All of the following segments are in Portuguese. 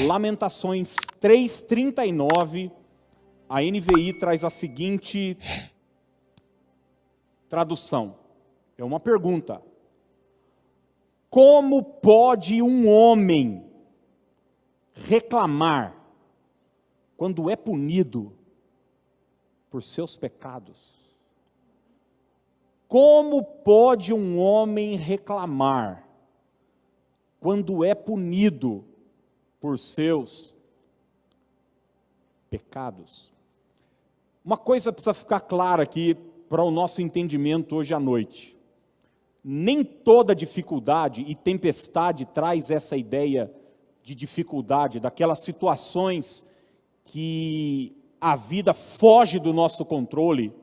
Lamentações 3:39, a NVI traz a seguinte tradução. É uma pergunta. Como pode um homem reclamar quando é punido por seus pecados? Como pode um homem reclamar quando é punido por seus pecados? Uma coisa precisa ficar clara aqui para o nosso entendimento hoje à noite. Nem toda dificuldade e tempestade traz essa ideia de dificuldade, daquelas situações que a vida foge do nosso controle.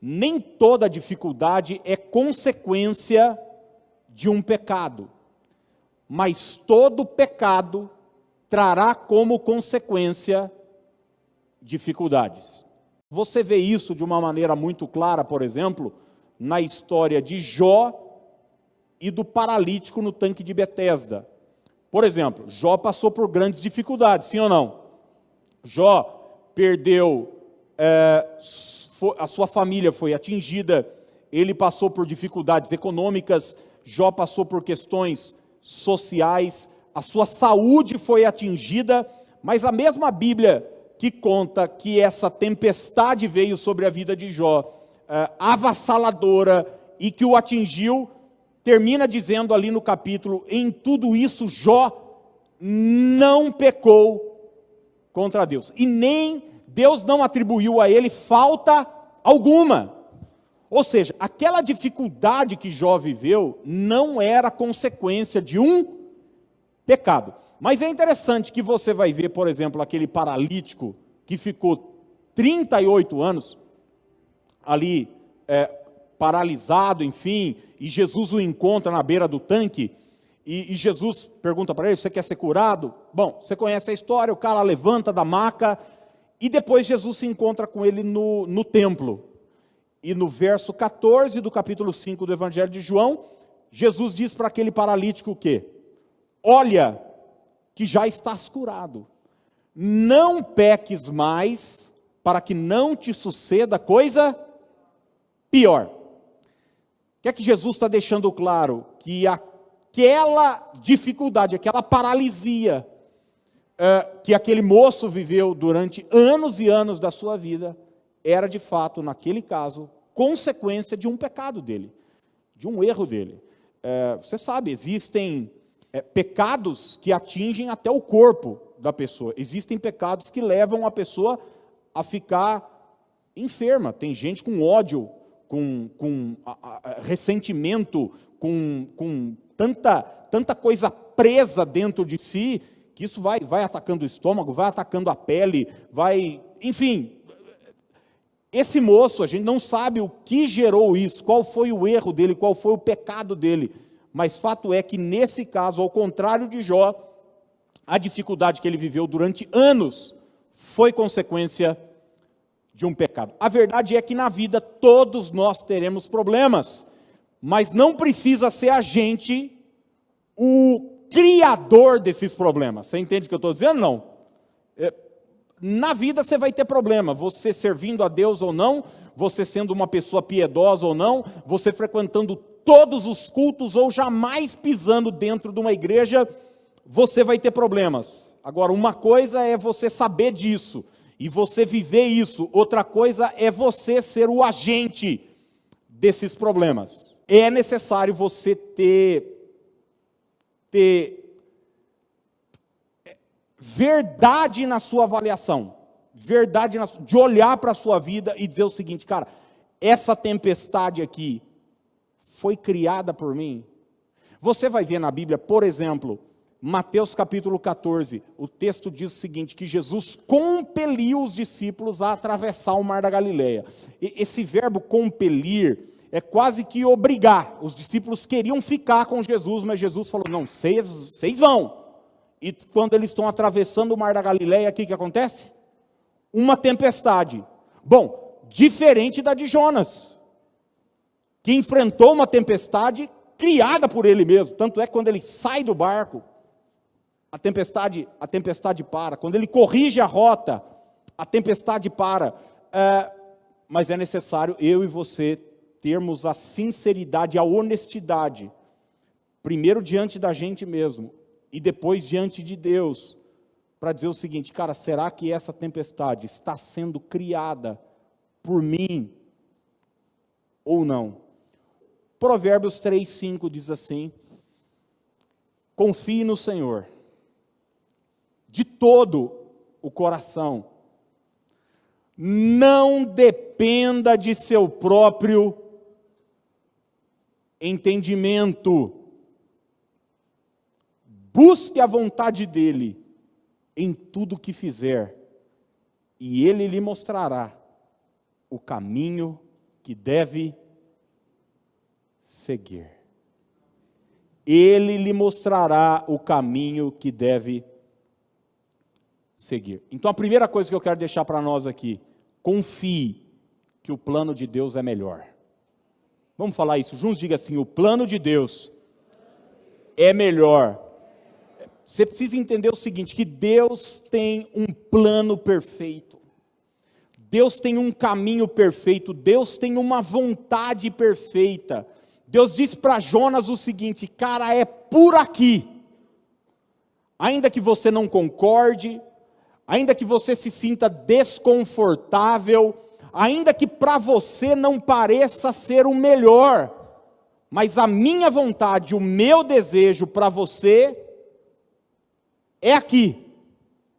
Nem toda dificuldade é consequência de um pecado, mas todo pecado trará como consequência dificuldades. Você vê isso de uma maneira muito clara, por exemplo, na história de Jó e do paralítico no tanque de Betesda. Por exemplo, Jó passou por grandes dificuldades, sim ou não? Jó perdeu, a sua família foi atingida, ele passou por dificuldades econômicas, Jó passou por questões sociais, a sua saúde foi atingida, mas a mesma Bíblia que conta que essa tempestade veio sobre a vida de Jó, avassaladora, e que o atingiu, termina dizendo ali no capítulo, em tudo isso Jó não pecou contra Deus. E nem Deus não atribuiu a ele falta alguma. Ou seja, aquela dificuldade que Jó viveu não era consequência de um pecado. Mas é interessante que você vai ver, por exemplo, aquele paralítico que ficou 38 anos ali paralisado, enfim, e Jesus o encontra na beira do tanque, e Jesus pergunta para ele, você quer ser curado? Bom, você conhece a história, o cara levanta da maca, e depois Jesus se encontra com ele no templo. E no verso 14 do capítulo 5 do Evangelho de João, Jesus diz para aquele paralítico o quê? Olha, que já estás curado. Não peques mais, para que não te suceda coisa pior. O que é que Jesus está deixando claro? Que aquela dificuldade, aquela paralisia que aquele moço viveu durante anos e anos da sua vida, era de fato, naquele caso, consequência de um pecado dele, de um erro dele. Você sabe, existem pecados que atingem até o corpo da pessoa. Existem pecados que levam a pessoa a ficar enferma. Tem gente com ódio, com ressentimento, com tanta coisa presa dentro de si, que isso vai atacando o estômago, vai atacando a pele, enfim. Esse moço, a gente não sabe o que gerou isso, qual foi o erro dele, qual foi o pecado dele, mas fato é que nesse caso, ao contrário de Jó, a dificuldade que ele viveu durante anos foi consequência de um pecado. A verdade é que na vida todos nós teremos problemas, mas não precisa ser a gente o criador desses problemas. Você entende o que eu estou dizendo? Não. Na vida você vai ter problema, você servindo a Deus ou não, você sendo uma pessoa piedosa ou não, você frequentando todos os cultos ou jamais pisando dentro de uma igreja, você vai ter problemas. Agora, uma coisa é você saber disso e você viver isso, outra coisa é você ser o agente desses problemas. É necessário você ter verdade na sua avaliação, verdade de olhar para a sua vida e dizer o seguinte, cara, essa tempestade aqui foi criada por mim. Você vai ver na Bíblia, por exemplo, Mateus capítulo 14, o texto diz o seguinte, que Jesus compeliu os discípulos a atravessar o mar da Galileia. Esse verbo compelir é quase que obrigar. Os discípulos queriam ficar com Jesus, mas Jesus falou, não, vocês vão. E quando eles estão atravessando o mar da Galileia, o que acontece? Uma tempestade. Bom, diferente da de Jonas, que enfrentou uma tempestade criada por ele mesmo. Tanto é que quando ele sai do barco, a tempestade para. Quando Ele corrige a rota, a tempestade para. Mas é necessário eu e você termos a sinceridade, a honestidade, primeiro diante da gente mesmo, e depois diante de Deus, para dizer o seguinte: cara, será que essa tempestade está sendo criada por mim ou não? Provérbios 3:5 diz assim: confie no Senhor de todo o coração, não dependa de seu próprio entendimento, busque a vontade dEle em tudo que fizer, e Ele lhe mostrará o caminho que deve seguir. Ele lhe mostrará o caminho que deve seguir. Então a primeira coisa que eu quero deixar para nós aqui: confie que o plano de Deus é melhor. Vamos falar isso juntos? Diga assim: o plano de Deus é melhor. Você precisa entender o seguinte, que Deus tem um plano perfeito. Deus tem um caminho perfeito. Deus tem uma vontade perfeita. Deus disse para Jonas o seguinte: cara, é por aqui. Ainda que você não concorde, ainda que você se sinta desconfortável, ainda que para você não pareça ser o melhor, mas a minha vontade, o meu desejo para você é aqui.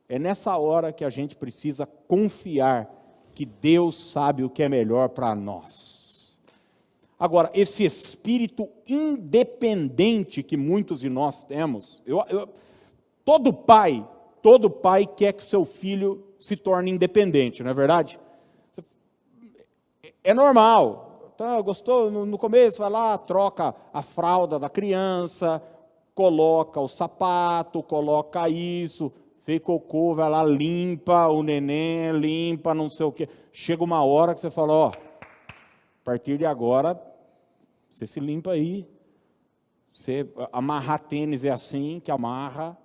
É nessa hora que a gente precisa confiar que Deus sabe o que é melhor para nós. Agora, esse espírito independente que muitos de nós temos, todo pai quer que o seu filho se torne independente, não é verdade? É normal. Então, gostou? No começo, vai lá, troca a fralda da criança, coloca o sapato, coloca isso, fez cocô, vai lá, limpa o neném, limpa não sei o quê. Chega uma hora que você fala: ó, a partir de agora, você se limpa aí. Você amarrar tênis é assim que amarra,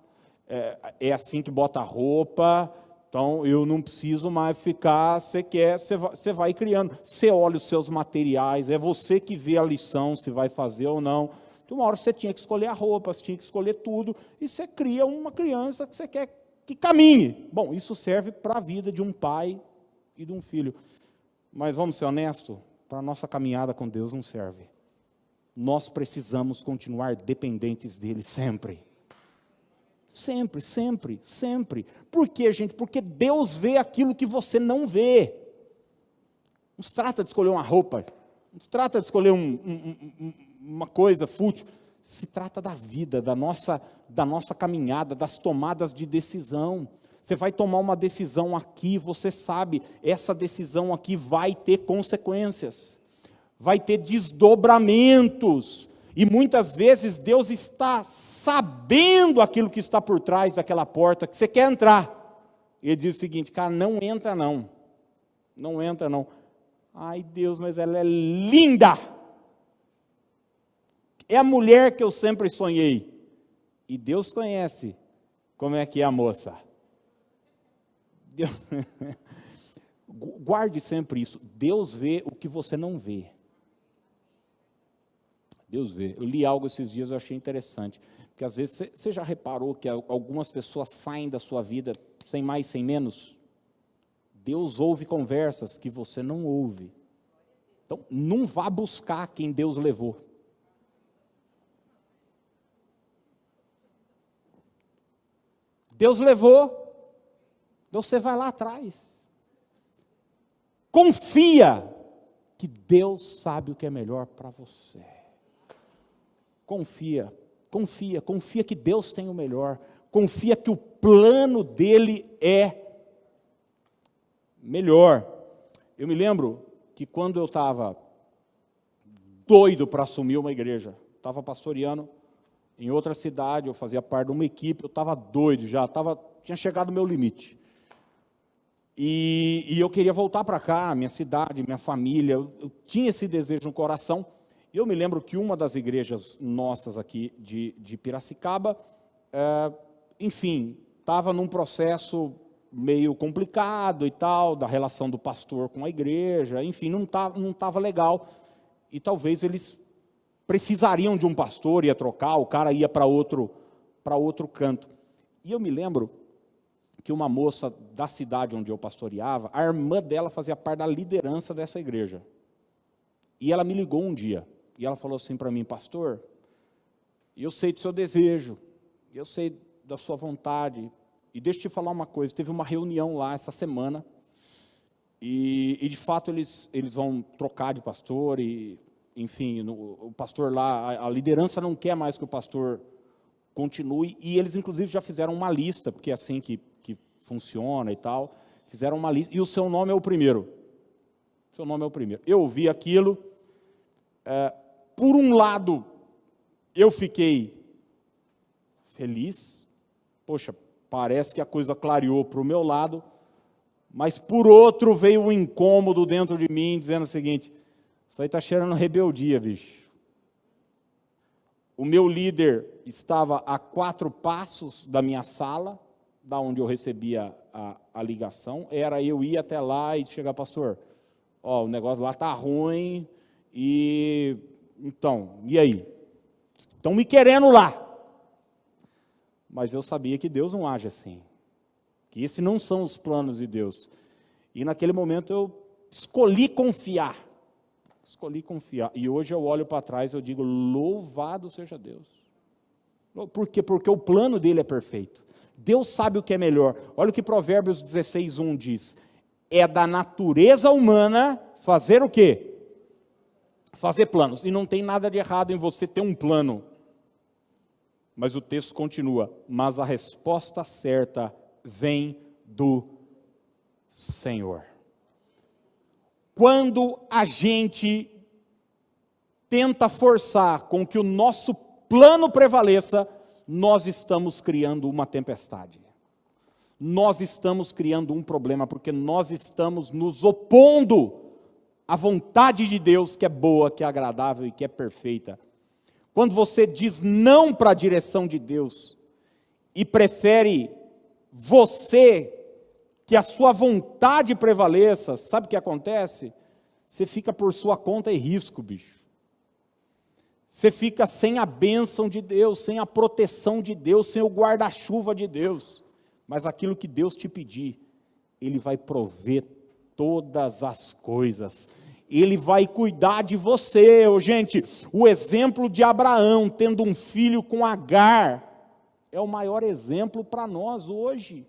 é assim que bota a roupa. Então, eu não preciso mais ficar, você vai criando. Você olha os seus materiais, é você que vê a lição, se vai fazer ou não. Então, uma hora você tinha que escolher a roupa, você tinha que escolher tudo, e você cria uma criança que você quer que caminhe. Bom, isso serve para a vida de um pai e de um filho. Mas vamos ser honestos, para a nossa caminhada com Deus não serve. Nós precisamos continuar dependentes dEle sempre. Sempre, sempre, sempre. Por quê, gente? Porque Deus vê aquilo que você não vê. Não se trata de escolher uma roupa, não se trata de escolher uma coisa fútil. Se trata da vida, da nossa caminhada, das tomadas de decisão. Você vai tomar uma decisão aqui, você sabe, essa decisão aqui vai ter consequências, vai ter desdobramentos. E muitas vezes Deus está sabendo aquilo que está por trás daquela porta que você quer entrar. Ele diz o seguinte: cara, não entra não. Não entra não. Ai Deus, mas ela é linda. É a mulher que eu sempre sonhei. E Deus conhece como é que é a moça. Deus... Guarde sempre isso. Deus vê o que você não vê. Deus vê. Eu li algo esses dias, eu achei interessante. Porque às vezes você já reparou que algumas pessoas saem da sua vida sem mais, sem menos? Deus ouve conversas que você não ouve. Então, não vá buscar quem Deus levou. Deus levou, então você vai lá atrás. Confia que Deus sabe o que é melhor para você. Confia que Deus tem o melhor. Confia que o plano dele é melhor. Eu me lembro que quando eu estava doido para assumir uma igreja, estava pastoreando em outra cidade, eu fazia parte de uma equipe, eu estava doido já, tinha chegado o meu limite. E eu queria voltar para cá, minha cidade, minha família, eu tinha esse desejo no coração. E eu me lembro que uma das igrejas nossas aqui de Piracicaba enfim, estava num processo meio complicado e tal, da relação do pastor com a igreja, enfim, não estava legal. E talvez eles precisariam de um pastor, ia trocar, o cara ia para outro canto. E eu me lembro que uma moça da cidade onde eu pastoreava, a irmã dela fazia parte da liderança dessa igreja. E ela me ligou um dia, e ela falou assim para mim: pastor, eu sei do seu desejo, eu sei da sua vontade, e deixa eu te falar uma coisa, teve uma reunião lá essa semana, e de fato eles vão trocar de pastor, e enfim, o pastor lá, a liderança não quer mais que o pastor continue, e eles inclusive já fizeram uma lista, porque é assim que funciona e tal, fizeram uma lista, e o seu nome é o primeiro. Seu nome é o primeiro. Eu ouvi aquilo, por um lado, eu fiquei feliz, poxa, parece que a coisa clareou para o meu lado, mas por outro veio um incômodo dentro de mim, dizendo o seguinte: isso aí está cheirando rebeldia, bicho. O meu líder estava a 4 passos da minha sala, da onde eu recebia a ligação, era eu ir até lá e chegar: pastor, ó, o negócio lá está ruim, e aí? Estão me querendo lá. Mas eu sabia que Deus não age assim, que esses não são os planos de Deus. E naquele momento eu escolhi confiar. E hoje eu olho para trás e eu digo: louvado seja Deus. Por quê? Porque o plano dele é perfeito. Deus sabe o que é melhor. Olha o que Provérbios 16:1 diz: é da natureza humana fazer o quê? Fazer planos. E não tem nada de errado em você ter um plano. Mas o texto continua: mas a resposta certa vem do Senhor. Quando a gente tenta forçar com que o nosso plano prevaleça, nós estamos criando uma tempestade. Nós estamos criando um problema, porque nós estamos nos opondo à vontade de Deus, que é boa, que é agradável e que é perfeita. Quando você diz não para a direção de Deus e prefere você, que a sua vontade prevaleça, sabe o que acontece? Você fica por sua conta e risco, bicho. Você fica sem a bênção de Deus, sem a proteção de Deus, sem o guarda-chuva de Deus. Mas aquilo que Deus te pedir, Ele vai prover todas as coisas. Ele vai cuidar de você. Gente, o exemplo de Abraão tendo um filho com Agar é o maior exemplo para nós hoje.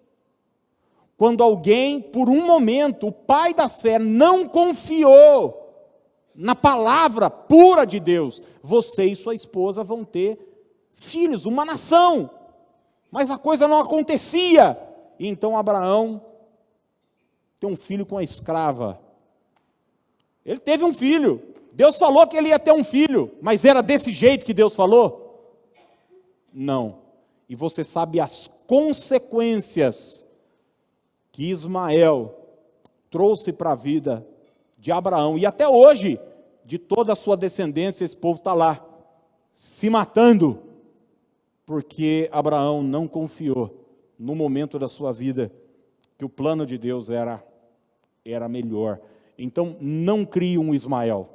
Quando alguém, por um momento, o pai da fé não confiou na palavra pura de Deus, você e sua esposa vão ter filhos, uma nação. Mas a coisa não acontecia. E então Abraão tem um filho com a escrava. Ele teve um filho. Deus falou que ele ia ter um filho, mas era desse jeito que Deus falou? Não. E você sabe as consequências que Ismael trouxe para a vida de Abraão. E até hoje, de toda a sua descendência, esse povo está lá, se matando, porque Abraão não confiou, no momento da sua vida, que o plano de Deus era melhor. Então, não crie um Ismael,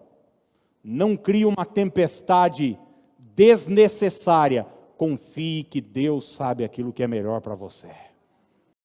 não crie uma tempestade desnecessária. Confie que Deus sabe aquilo que é melhor para você.